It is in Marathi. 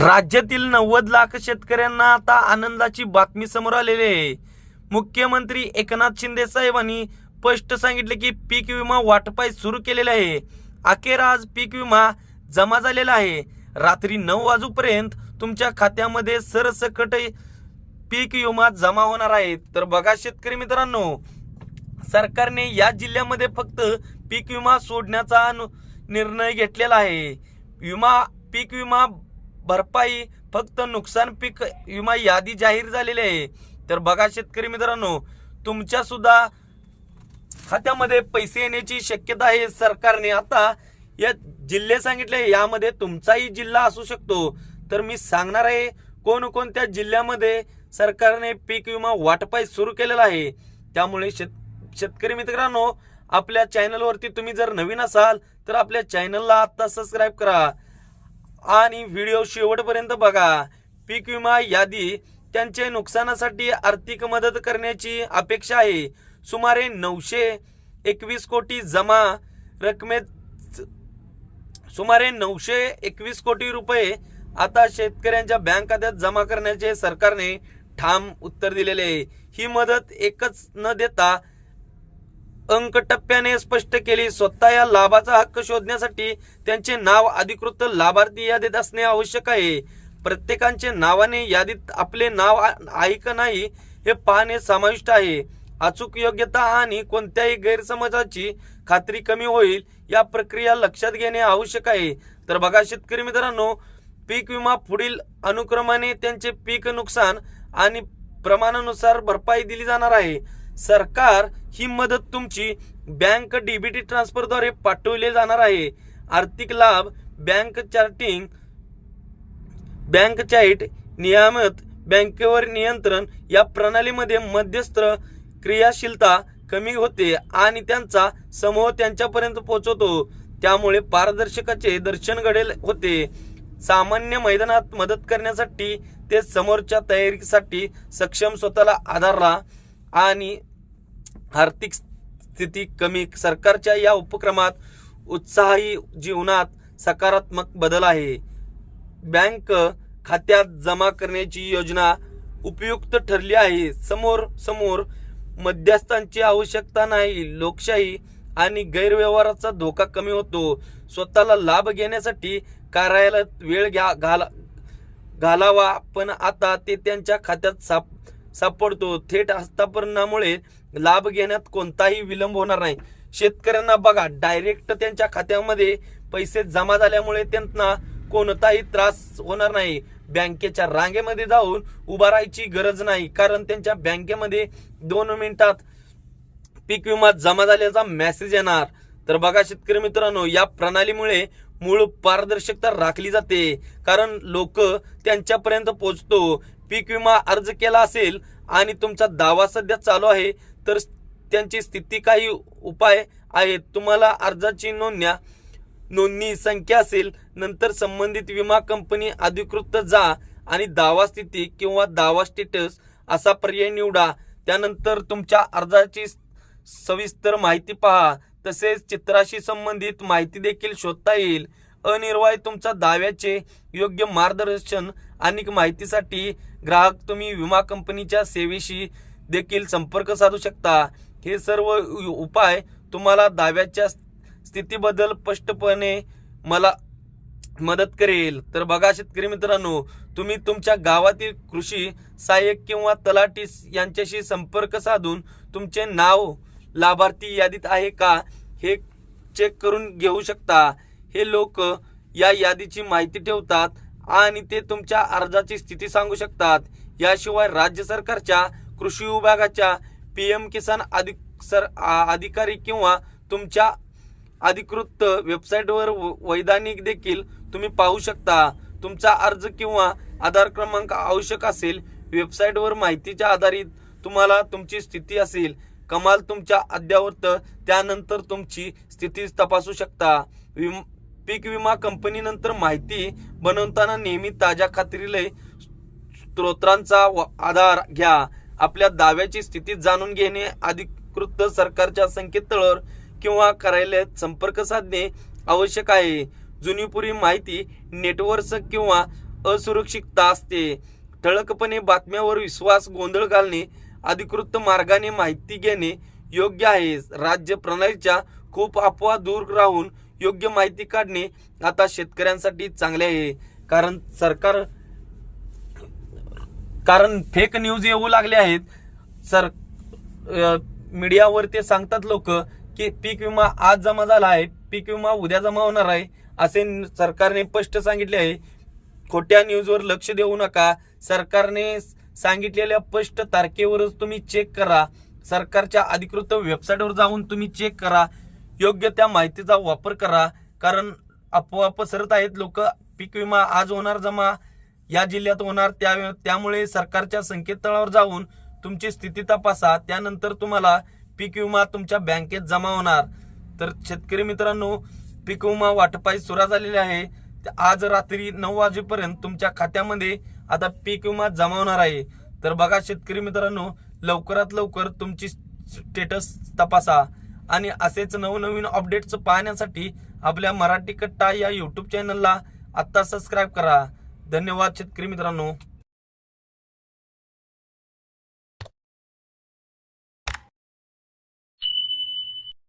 राज्यातील 90 लाख शेतकऱ्यांना आता आनंदाची बातमी समोर आलेली आहे। मुख्यमंत्री एकनाथ शिंदे साहेबांनी स्पष्ट सांगितले की पीक विमा वाटपास सुरू केलेला आहे। अखेर आज पीक विमा जमा झालेला आहे। रात्री 9 वाजेपर्यंत तुमच्या खात्यामध्ये सरसकट पीक विमा जमा होणार आहे। तर बघा शेतकरी मित्रांनो, सरकारने या जिल्ह्यामध्ये फक्त पीक विमा सोडण्याचा निर्णय घेतलेला आहे। पीक विमा भरपाई फक्त नुकसान पीक विमा यादी जाहीर झालेली आहे। तर बघा शेतकरी मित्रांनो, तुमच्या सुद्धा खात्यामध्ये पैसे येण्याची शक्यता आहे। सरकारने आता या जिल्हे सांगितले, यामध्ये तुमचाही जिल्हा असू शकतो। तर मी सांगणार आहे कोणकोणत्या जिल्ह्यामध्ये सरकारने पीक विमा वाटपास सुरू केलेला आहे। त्यामुळे शेतकरी मित्रांनो, आपल्या चॅनलवरती तुम्ही जर नवीन असाल तर आपल्या चॅनलला आता सबस्क्राईब करा आणि व्हिडिओ शेवटपर्यंत बघा। पीक विमा यादी त्यांचे नुकसानासाठी आर्थिक मदत करण्याची अपेक्षा आहे। सुमारे 921 कोटी जमा रकमेत सुमारे 921 कोटी रुपये आता शेतकऱ्यांच्या बँक खात्यात जमा करण्याचे सरकारने ठाम उत्तर दिलेले आहे। ही मदत एकच न देता अंक टप्प्याने स्पष्ट केली। स्वतः या लाभाचा हक्क शोधण्यासाठी त्यांचे नाव अधिकृत लाभार्थी यादीत असणे आवश्यक आहे। प्रत्येकाचे नावाने यादीत आपले नाव आहे का नाही हे पाहणे समाविष्ट आहे। अचूक योग्यता आणि कोणत्याही गैरसमजाची खात्री कमी होईल या प्रक्रिया लक्षात घेणे आवश्यक आहे। तर बघा शेतकरी मित्रांनो, पीक विमा पुढील अनुक्रमाने त्यांचे पीक नुकसान आणि प्रमाणानुसार भरपाई दिली जाणार आहे। सरकार ही मदत तुमची बँक डीबीटी ट्रान्सफरद्वारे पाठवले जाणार आहे। आर्थिक लाभ बँक चाईट नियामत बँकेवर नियंत्रण या प्रणालीमध्ये मध्यस्थ क्रियाशीलता कमी होते आणि त्यांचा समूह त्यांच्यापर्यंत पोहोचवतो। त्यामुळे पारदर्शकाचे दर्शन घडेल होते। सामान्य मैदानात मदत करण्यासाठी ते समोरच्या तयारीसाठी सक्षम, स्वतःला आधारला आणि आर्थिक स्थिती कमी। सरकारच्या या उपक्रमात उत्साही जीवनात सकारात्मक बदल आहे। बँक खात्यात जमा करण्याची योजना उपयुक्त ठरली आहे। समोर मध्यस्थांची आवश्यकता नाही। लोकशाही आणि गैरव्यवहाराचा धोका कमी होतो। स्वतःला लाभ घेण्यासाठी कार्यालयात वेळ घालावा, पण आता ते त्यांच्या खात्यात सापडतो। थेट हस्तांतरणामुळे लाभ घेण्यात कोणताही विलंब होणार नाही। शेतकऱ्यांना बघा, डायरेक्ट त्यांच्या खात्यामध्ये पैसे जमा झाल्यामुळे त्यांना कोणताही त्रास होणार नाही। बँकेच्या रांगेमध्ये जाऊन उभा राहायची गरज नाही, कारण त्यांच्या बँकेमध्ये 2 मिनिटात पीक विमा जमा झाल्याचा मेसेज येणार। तर बघा शेतकरी मित्रांनो, या प्रणालीमुळे मूळ पारदर्शकता राखली जाते, कारण लोक त्यांच्यापर्यंत पोहोचतो। पीक विमा अर्ज केला असेल आणि तुमचा दावा सध्या चालू आहे तर त्यांची स्थिती काही उपाय आहेत। तुम्हाला अर्जाची नोंदणी संख्या असेल, नंतर संबंधित विमा कंपनी अधिकृत जा आणि दावा स्थिती किंवा दावा स्टेटस असा पर्याय निवडा। त्यानंतर तुमच्या अर्जाची सविस्तर माहिती पहा, तसेच चित्राशी संबंधित माहिती देखील शोधता येईल। अनिर्वाय तुमच्या दाव्याचे योग्य मार्गदर्शन आणि माहितीसाठी ग्राहक तुम्ही विमा कंपनीच्या सेवेशी देखील संपर्क साधू शकता। हे सर्व उपाय तुम्हाला दाव्याच्या स्थितीबद्दल स्पष्टपणे मला मदत करेल। तर बघा शेतकरी मित्रांनो, तुम्ही तुमच्या गावातील कृषी सहाय्यक किंवा तलाठी यांच्याशी संपर्क साधून तुमचे नाव लाभार्थी यादीत आहे का हे चेक करून घेऊ शकता। हे लोक या यादीची माहिती ठेवतात आणि ते तुमच्या अर्जाची स्थिती सांगू शकतात। याशिवाय राज्य सरकारच्या कृषी विभागाच्या PM किसान अधिकारी किंवा तुमच्या अधिकृत वेबसाईटवर वैधानिक देखील तुम्ही पाहू शकता। तुमचा अर्ज किंवा आधार क्रमांक आवश्यक असेल, वेबसाईटवर माहितीच्या आधारित तुम्हाला तुमची स्थिती असेल कमाल तुमच्या अद्ययावत, त्यानंतर तुमची स्थिती तपासू शकता। पीक विमा कंपनीनंतर माहिती बनवताना नेहमी ताज्या खात्रीशीर स्त्रोतांचा आधार घ्या। आपल्या दाव्याची स्थिती जाणून घेणे अधिकृत सरकारच्या संकेतस्थळावर किंवा कार्यालयात संपर्क साधणे आवश्यक आहे। जुनीपुरी माहिती नेटवर्क्स किंवा असुरक्षितता असते. ठळकपणे बातम्यावर विश्वास गोंधळ घालणे, अधिकृत मार्गाने माहिती घेणे योग्य आहे. राज्य प्रणालीच्या खूप अफवा दूर राहून योग्य माहिती काढणे आता शेतकऱ्यांसाठी चांगले आहे. कारण फेक न्यूज येऊ लागले आहेत. मीडियावर ते सांगतात लोक की पीक विमा आज जमा झाला आहे, पीक विमा उद्या जमा होणार आहे, असे सरकारने स्पष्ट सांगितले आहे. खोट्या न्यूजवर लक्ष देऊ नका. सरकारने सांगितलेल्या स्पष्ट तारखेवरच तुम्ही चेक करा. सरकारच्या अधिकृत वेबसाईटवर जाऊन तुम्ही चेक करा. योग्य त्या माहितीचा वापर करा. कारण अफवा पसरत आहेत लोक, पीक विमा आज होणार जमा, या जिल्ह्यात होणार, त्यामुळे सरकारच्या संकेतस्थळावर जाऊन तुमची स्थिती तपासा. त्यानंतर तुम्हाला पीक विमा तुमच्या बँकेत जमा होणार. तर शेतकरी मित्रांनो, पीक विमा वाटपाची सुरुवात झालेली आहे. आज रात्री 9 वाजेपर्यंत तुमच्या खात्यामध्ये आता पीक विमा जमा होणार आहे. तर बघा शेतकरी मित्रांनो, लवकरात लवकर तुमची स्टेटस तपासा आणि असेच नवनवीन अपडेट्स पाहण्यासाठी आपल्या मराठी कट्टा या यूट्यूब चॅनलला आत्ता सबस्क्राईब करा. धन्यवाद शेतकरी मित्रांनो.